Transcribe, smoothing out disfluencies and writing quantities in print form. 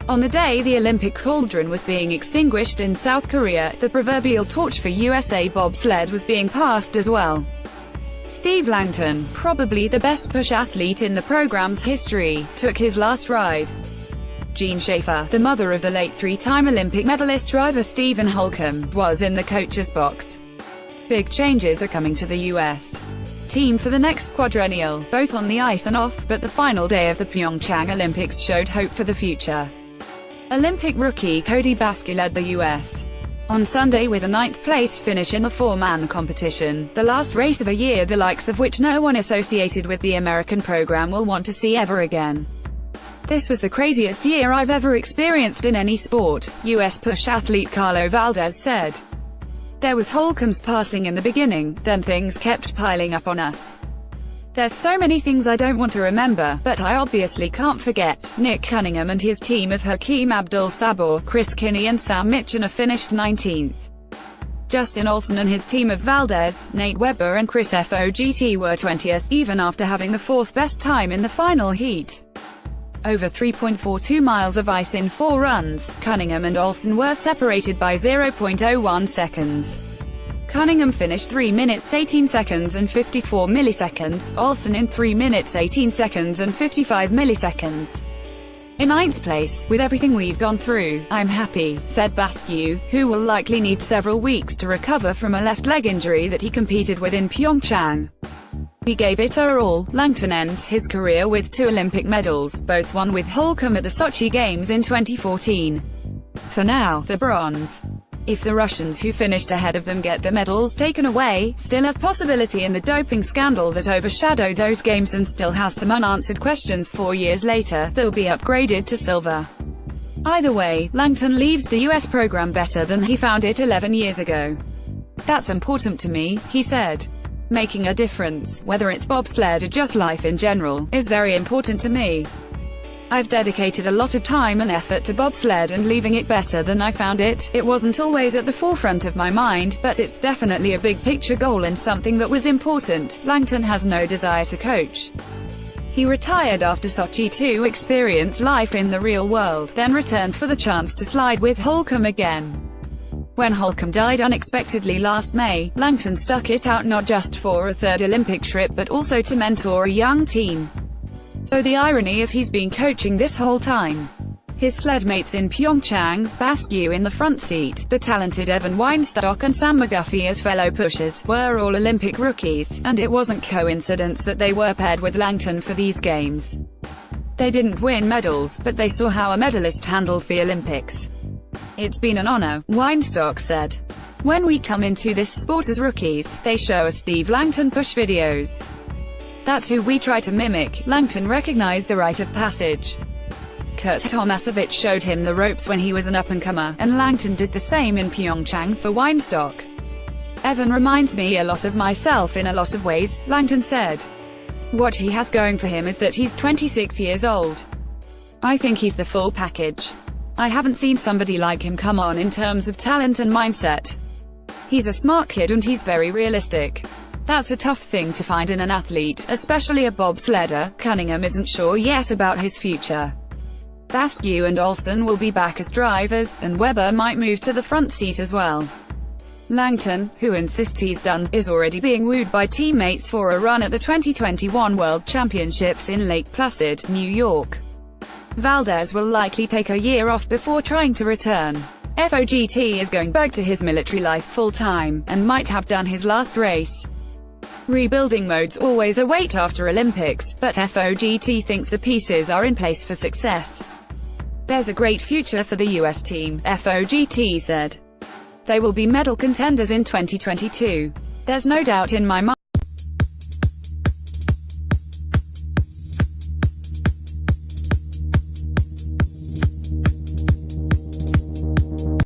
On the day the Olympic cauldron was being extinguished in South Korea, the proverbial torch for USA bobsled was being passed as well. Steve Langton, probably the best push athlete in the program's history, took his last ride. Jean Schaefer, the mother of the late three-time Olympic medalist driver Stephen Holcomb, was in the coach's box. Big changes are coming to the U.S. team for the next quadrennial, both on the ice and off, but the final day of the Pyeongchang Olympics showed hope for the future. Olympic rookie Cody Basque led the U.S. on Sunday with a 9th-place finish in the four-man competition, the last race of a year the likes of which no one associated with the American program will want to see ever again. "This was the craziest year I've ever experienced in any sport," U.S. push athlete Carlo Valdez said. "There was Holcomb's passing in the beginning, then things kept piling up on us. There's so many things I don't want to remember, but I obviously can't forget." Nick Cunningham and his team of Hakeem Abdul-Sabor, Chris Kinney and Sam Mitchell finished 19th. Justin Olson and his team of Valdez, Nate Webber and Chris Fogt were 20th, even after having the fourth best time in the final heat. Over 3.42 miles of ice in 4 runs, Cunningham and Olson were separated by 0.01 seconds. Cunningham finished 3 minutes 18 seconds and 54 milliseconds, Olson in 3 minutes 18 seconds and 55 milliseconds. "In 9th place, with everything we've gone through, I'm happy," said Basque, who will likely need several weeks to recover from a left leg injury that he competed with in Pyeongchang. "We gave it our all." Langton ends his career with 2 Olympic medals, both won with Holcomb at the Sochi Games in 2014. For now, the bronze. If the Russians who finished ahead of them get the medals taken away, still a possibility in the doping scandal that overshadowed those games and still has some unanswered questions 4 years later, they'll be upgraded to silver. Either way, Langton leaves the US program better than he found it 11 years ago. "That's important to me," he said. "Making a difference, whether it's bobsled or just life in general, is very important to me. I've dedicated a lot of time and effort to bobsled, and leaving it better than I found it, it wasn't always at the forefront of my mind, but it's definitely a big picture goal and something that was important." Langton has no desire to coach. He retired after Sochi to experience life in the real world, then returned for the chance to slide with Holcomb again. When Holcomb died unexpectedly last May, Langton stuck it out not just for a 3rd Olympic trip but also to mentor a young team. So the irony is he's been coaching this whole time. His sled mates in Pyeongchang, Basque in the front seat, the talented Evan Weinstock and Sam McGuffey as fellow pushers, were all Olympic rookies, and it wasn't coincidence that they were paired with Langton for these games. They didn't win medals, but they saw how a medalist handles the Olympics. "It's been an honor," Weinstock said. "When we come into this sport as rookies, they show us Steve Langton push videos. That's who we try to mimic." Langton recognized the rite of passage. Kurt Tomasevich showed him the ropes when he was an up-and-comer, and Langton did the same in Pyeongchang for Weinstock. "Evan reminds me a lot of myself in a lot of ways," Langton said. "What he has going for him is that he's 26 years old. I think he's the full package. I haven't seen somebody like him come on in terms of talent and mindset. He's a smart kid and he's very realistic. That's a tough thing to find in an athlete, especially a bobsledder." Cunningham isn't sure yet about his future. Basque and Olson will be back as drivers, and Webber might move to the front seat as well. Langton, who insists he's done, is already being wooed by teammates for a run at the 2021 World Championships in Lake Placid, New York. Valdez will likely take a year off before trying to return. Fogt is going back to his military life full-time, and might have done his last race. Rebuilding modes always await after Olympics, but Fogt thinks the pieces are in place for success. "There's a great future for the US team," Fogt said. "They will be medal contenders in 2022. There's no doubt in my